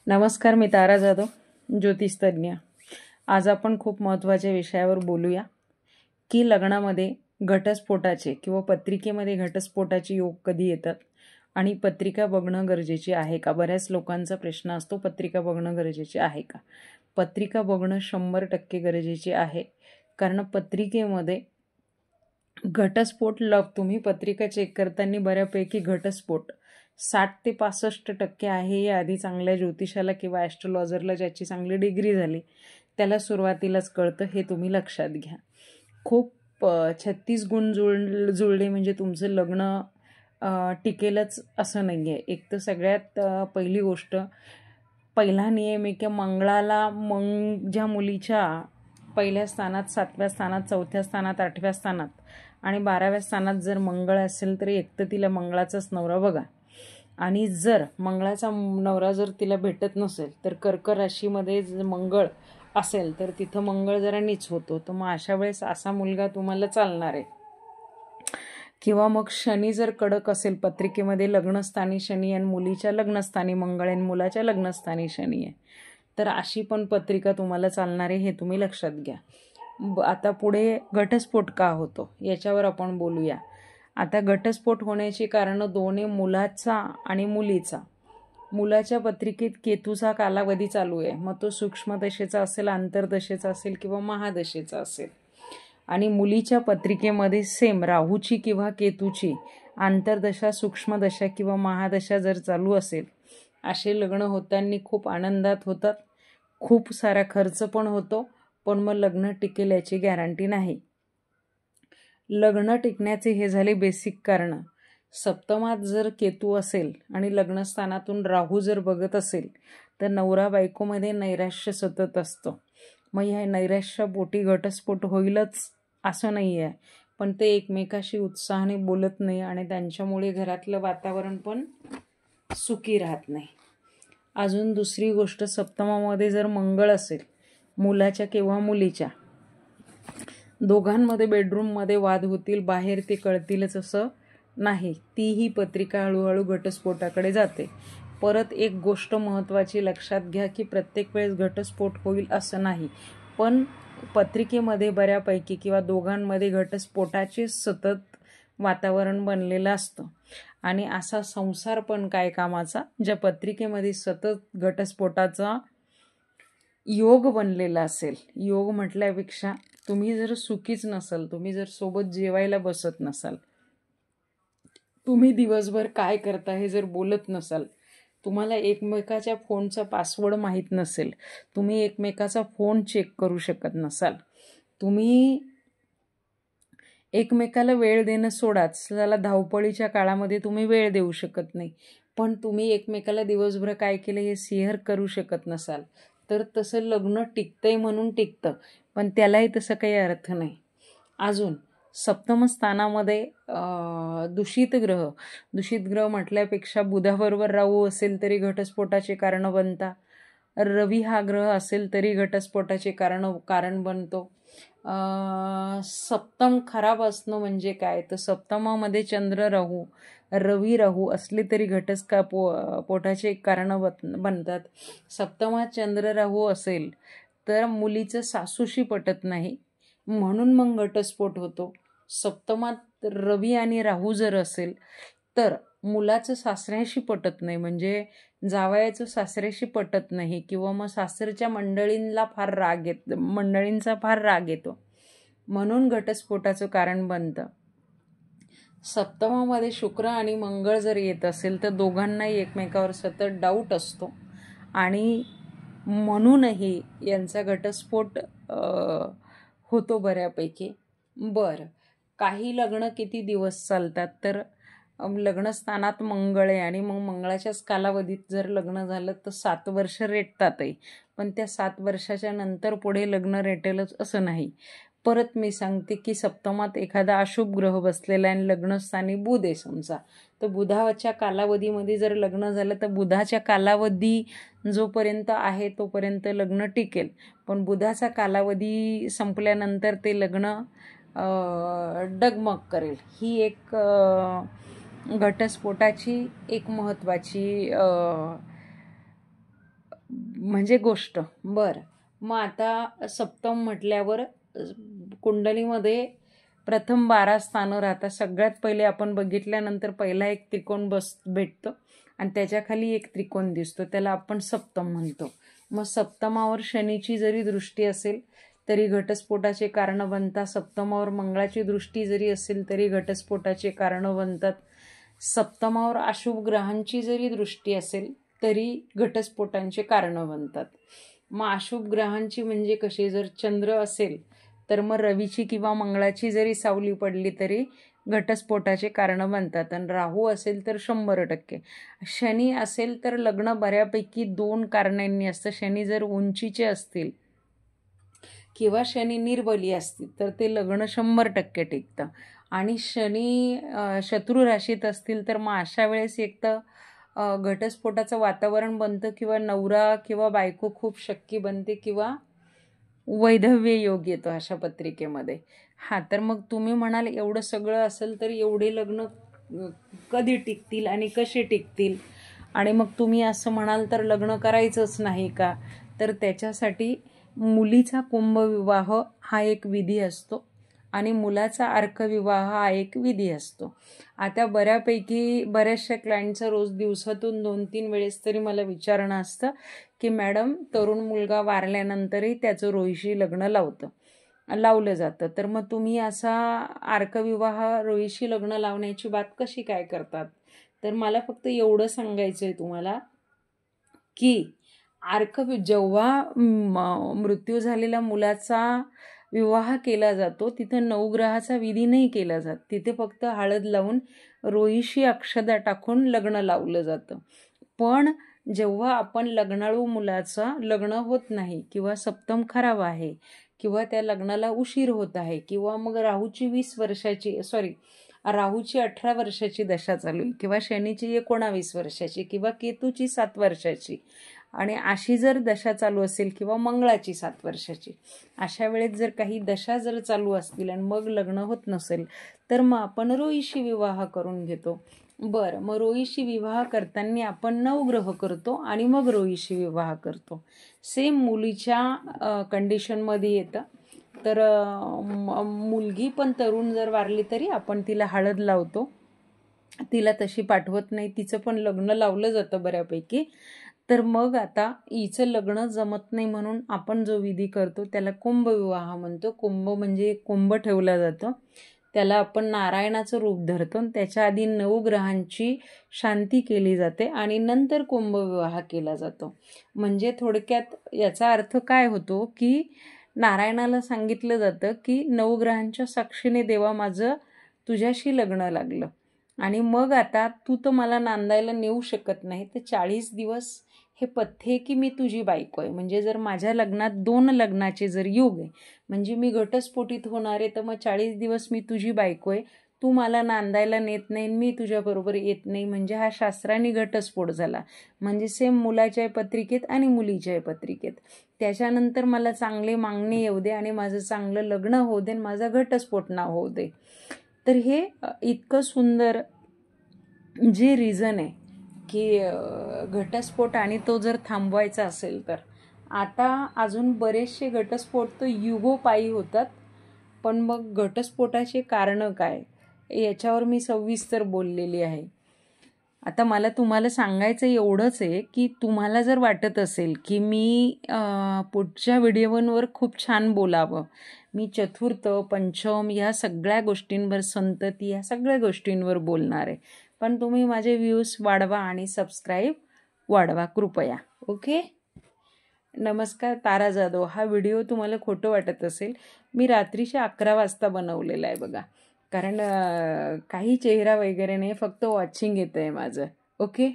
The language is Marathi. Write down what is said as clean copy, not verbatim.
नमस्कार, मी तारा जाधव, ज्योतिषतज्ञ। आज आपण खूप महत्त्वाच्या विषयावर बोलूया की लग्नामध्ये घटस्फोटाचे किंवा पत्रिकेमध्ये घटस्फोटाचे योग कधी येतात आणि पत्रिका बघणं गरजेचे आहे का। बऱ्याच लोकांचा प्रश्न असतो, पत्रिका बघणं गरजेचे आहे का। पत्रिका बघणं 100% गरजेचे आहे, कारण पत्रिकेमध्ये घटस्फोट तुम्ही पत्रिका चेक करताना बऱ्यापैकी घटस्फोट 60 ते 65% आहे। हे आधी चांगल्या ज्योतिषाला किंवा ॲस्ट्रोलॉजरला ज्याची चांगली डिग्री झाली त्याला सुरुवातीलाच कळतं, हे तुम्ही लक्षात घ्या। खूप 36 गुण जुळले म्हणजे तुमचं लग्न टिकेलच असं नाही आहे। एक तर सगळ्यात पहिली गोष्ट, पहिला नियम आहे की मंगळाला ज्या मुलीच्या पहिल्या स्थानात, 7व्या स्थानात, 4थ्या स्थानात, 8व्या स्थानात आणि 12व्या स्थानात जर मंगळ असेल तर एक तर तिला मंगळाचाच नवरा बघा। आणि जर मंगळाचा नवरा जर तिला भेटत नसेल तर कर्क राशीमध्ये जर मंगळ असेल तर तिथं मंगळ जरा नीच होतो, तर मग अशा वेळेस असा मुलगा तुम्हाला चालणार आहे। किंवा मग शनी जर कडक असेल पत्रिकेमध्ये, लग्नस्थानी शनी आणि मुलीच्या लग्नस्थानी मंगळ आणि मुलाच्या लग्नस्थानी शनी आहे, तर अशी पण पत्रिका तुम्हाला चालणार आहे, हे तुम्ही लक्षात घ्या। आता पुढे घटस्फोट का होतो याच्यावर आपण बोलूया। आता घटस्फोट होण्याची कारणं दोन आहे, मुलाचा आणि मुलीचा। मुलाच्या पत्रिकेत केतूचा कालावधी चालू आहे, मग तो सूक्ष्मदशेचा असेल, आंतरदशेचा असेल किंवा महादशेचा असेल। आणि मुलीच्या पत्रिकेमध्ये सेम राहूची किंवा केतूची आंतरदशा, सूक्ष्मदशा किंवा महादशा जर चालू असेल, असे लग्न होताना खूप आनंदात होतात, खूप सारा खर्च पण होतो, पण मग लग्न टिकेल याची गॅरंटी नाही। लग्न टिकण्याचे हे झाले बेसिक कारण। सप्तमात जर केतू असेल आणि लग्नस्थानातून राहू जर बघत असेल तर नवरा बायकोमध्ये नैराश्य सतत असतं। मग ह्या नैराश्यापोटी घटस्फोट होईलच असं नाही आहे, पण ते एकमेकाशी उत्साहाने बोलत नाही आणि त्यांच्यामुळे घरातलं वातावरण पण सुखी राहत नाही। अजून दुसरी गोष्ट, सप्तमामध्ये जर मंगळ असेल मुलाच्या किंवा मुलीच्या, दोघांमध्ये बेडरूममध्ये वाद होतील, बाहेर ते कळतीलच असं नाही, तीही पत्रिका हळूहळू घटस्फोटाकडे जाते। परत एक गोष्ट महत्त्वाची लक्षात घ्या की प्रत्येक वेळेस घटस्फोट होईल असं नाही, पण पत्रिकेमध्ये बऱ्यापैकी किंवा दोघांमध्ये घटस्फोटाचे सतत वातावरण बनलेलं असतं। आणि असा संसार पण काय कामाचा ज्या पत्रिकेमध्ये सतत घटस्फोटाचा योग बनलेला असेल। योग म्हटल्यापेक्षा तुम्ही जर सुखीच नसाल, तुम्ही जर सोबत जेवायला बसत नसाल, तुम्ही दिवसभर काय करता हे जर बोलत नसाल, तुम्हाला एकमेकाच्या फोनचा पासवर्ड माहीत नसेल, तुम्ही एकमेकाचा फोन चेक करू शकत नसाल, तुम्ही एकमेकाला वेळ देणं सोडाच, त्याला धावपळीच्या काळामध्ये तुम्ही वेळ देऊ शकत नाही, पण तुम्ही एकमेकाला दिवसभर काय केलं हे शेअर करू शकत नसाल, तर तसं लग्न टिकतंय म्हणून टिकतं, पण त्यालाही तसं काही अर्थ नाही। अजून सप्तम स्थानामध्ये दूषित ग्रह म्हटल्यापेक्षा बुधाबरोबर राहू असेल तरी घटस्फोटाचे कारण बनता, रवी हा ग्रह असेल तरी घटस्फोटाचे कारण बनतो। सप्तम खराब असणं म्हणजे काय, तर सप्तमामध्ये चंद्र राहू, रवी राहू असले तरी पोटाचे कारण बनतात। सप्तमात चंद्र राहू असेल तर मुलीचं सासूशी पटत नाही, म्हणून मग घटस्फोट होतो। सप्तमात रवी आणि राहू जर असेल तर मुलाचं सासऱ्याशी पटत नाही, म्हणजे जावयाचं सासऱ्याशी पटत नाही, किंवा मग सासरच्या मंडळींचा फार राग येतो, म्हणून घटस्फोटाचं कारण बनतं। सप्तमामध्ये शुक्र आणि मंगळ जर येत असेल तर दोघांनाही एकमेकावर सतत डाऊट असतो आणि म्हणूनही यांचा घटस्फोट होतो बऱ्यापैकी। बरं, काही लग्न किती दिवस चालतात, तर लग्नस्थानात मंगळ आहे आणि मग मंगळाच्याच कालावधीत जर लग्न झालं तर 7 वर्ष रेटतातही, पण त्या 7 वर्षाच्या नंतर पुढे लग्न रेटेलच असं नाही। परत मी सांगते की सप्तमात एखादा अशुभ ग्रह बसलेला आहे आणि लग्नस्थानी बुध आहे समजा, तर बुधाच्या कालावधीमध्ये जर लग्न झालं तर बुधाच्या कालावधी जोपर्यंत आहे तोपर्यंत लग्न टिकेल, पण बुधाचा कालावधी संपल्यानंतर ते लग्न डगमग करेल। ही एक घटस्फोटाची एक महत्त्वाची म्हणजे गोष्ट. बरं, मग आता सप्तम म्हटल्यावर कुंडलीमध्ये प्रथम 12 स्थानं राहतात. सगळ्यात पहिले आपण बघितल्यानंतर पहिला एक त्रिकोण भेटतो आणि त्याच्याखाली एक त्रिकोण दिसतो, त्याला आपण सप्तम म्हणतो. मग सप्तमावर शनीची जरी दृष्टी असेल तरी घटस्फोटाचे कारण बनतात. सप्तमावर मंगळाची दृष्टी जरी असेल तरी घटस्फोटाचे कारण बनतात. सप्तमावर अशुभ ग्रहांची जरी दृष्टी असेल तरी घटस्फोटांचे कारण बनतात. मग अशुभ ग्रहांची म्हणजे कशी, जर चंद्र असेल तर मग रवीची किंवा मंगळाची जरी सावली पडली तरी घटस्फोटाचे कारण बनतात. आणि राहू असेल तर 100%. शनी असेल तर लग्न बऱ्यापैकी 2 कारणांनी असतं. शनी जर उंचीचे असतील किंवा शनी निर्बली असतील तर ते लग्न 100% टिकतं. आणि शनी शत्रू राशीत असतील तर मग अशा वेळेस एक तर घटस्फोटाचं वातावरण बनतं किंवा नवरा किंवा बायको खूप शक्की बनते किंवा वैधव्य योग येतो अशा पत्रिकेमध्ये. तर मग तुम्ही म्हणाल एवढं सगळं असेल तर एवढे लग्न कधी टिकतील आणि कसे टिकतील, आणि मग तुम्ही असं म्हणाल तर लग्न करायचंच नाही का, तर त्याच्यासाठी मुलीचा कुंभविवाह हा एक विधी असतो आणि मुलाचा अर्कविवाह हा एक विधी असतो. आता बऱ्याचशा क्लायंटचं रोज दिवसातून 2-3 वेळेस तरी मला विचारणं असतं की मॅडम, तरुण मुलगा वारल्यानंतरही त्याचं रोहीशी लग्न लावलं जातं, तर मग तुम्ही असा अर्कविवाह रोहीशी लग्न लावण्याची बात कशी काय करतात? तर मला फक्त एवढं सांगायचं आहे तुम्हाला की जेव्हा मृत्यू झालेल्या मुलाचा विवाह केला जातो तिथं नवग्रहाचा विधी नाही केला जात. तिथे फक्त हळद लावून रोहीशी अक्षदा टाकून लग्न लावलं जातं. पण जेव्हा आपण लग्नाळू मुलाचं लग्न होत नाही किंवा सप्तम खराब आहे किंवा त्या लग्नाला उशीर होत आहे किंवा मग राहूची 18 वर्षाची दशा चालू आहे किंवा शनीची 19 वर्षाची किंवा केतूची 7 वर्षाची आणि अशी जर दशा चालू असेल किंवा मंगळाची 7 वर्षाची, अशा वेळेत जर काही दशा जर चालू असतील आणि मग लग्न होत नसेल तर मग आपण रोहीशी विवाह करून घेतो. बरं, मग रोहीशी विवाह करताना आपण नवग्रह करतो आणि मग रोहीशी विवाह करतो. सेम मुलीच्या कंडिशनमध्ये येतं. तर मुलगी पण तरुण जर वारली तरी आपण तिला हळद लावतो, तिला तशी पाठवत नाही, तिचं पण लग्न लावलं जातं बऱ्यापैकी. तर मग आता हिचं लग्न जमत नाही म्हणून आपण जो विधी करतो त्याला कुंभविवाह म्हणतो. कुंभ म्हणजे कुंभ ठेवला जातो, त्याला आपण नारायणाचं रूप धरतो. त्याच्या आधी नवग्रहांची शांती केली जाते आणि नंतर कुंभविवाह केला जातो. म्हणजे थोडक्यात याचा अर्थ काय होतो की नारायणाला सांगितलं जातं की नवग्रहांच्या साक्षीने देवा माझं तुझ्याशी लग्न लागलं आणि मग आता तू तर मला नांदायला नेऊ शकत नाही, तर 40 दिवस हे पथ्य की मी तुझी बायको आहे. म्हणजे जर माझ्या लग्नात 2 लग्नाचे जर योग आहे म्हणजे मी घटस्फोटित होणार आहे, तर मग 40 दिवस मी तुझी बायको आहे, तू मला नांदायला नेत नाही, मी तुझ्याबरोबर येत नाही, म्हणजे हा शास्त्राने घटस्फोट झाला. म्हणजे सेम मुलाच्या पत्रिकेत आणि मुलीच्या पत्रिकेत. त्याच्यानंतर मला चांगले मागणे येऊ दे आणि माझं चांगलं लग्न होऊ दे आणि माझा घटस्फोट ना होऊ दे. तर हे इतकं सुंदर जे रिझन आहे की घटस्फोट आणि तो जर थांबवायचा असेल तर. आता अजून बरेचसे घटस्फोट तर युगोपायी होतात, पण मग घटस्फोटाचे कारणं काय याच्यावर मी सविस्तर बोललेली आहे. आता मला तुम्हाला सांगायचं एवढंच आहे की तुम्हाला जर वाटत असेल की मी पुढच्या व्हिडिओवर खूप छान बोलावं, मी चतुर्थ पंचम ह्या सगळ्या गोष्टींवर, संतती ह्या सगळ्या गोष्टींवर बोलणार आहे, पण तुम्ही माझे व्ह्यूज वाढवा आणि सबस्क्राईब वाढवा कृपया. ओके. नमस्कार, तारा जाधव. हा व्हिडिओ तुम्हाला खोटं वाटत असेल, मी रात्रीच्या 11 वाजता बनवलेला आहे बघा, कारण काही चेहरा वगैरे नाही, फक्त वॉचिंग येतं आहे माझं. ओके.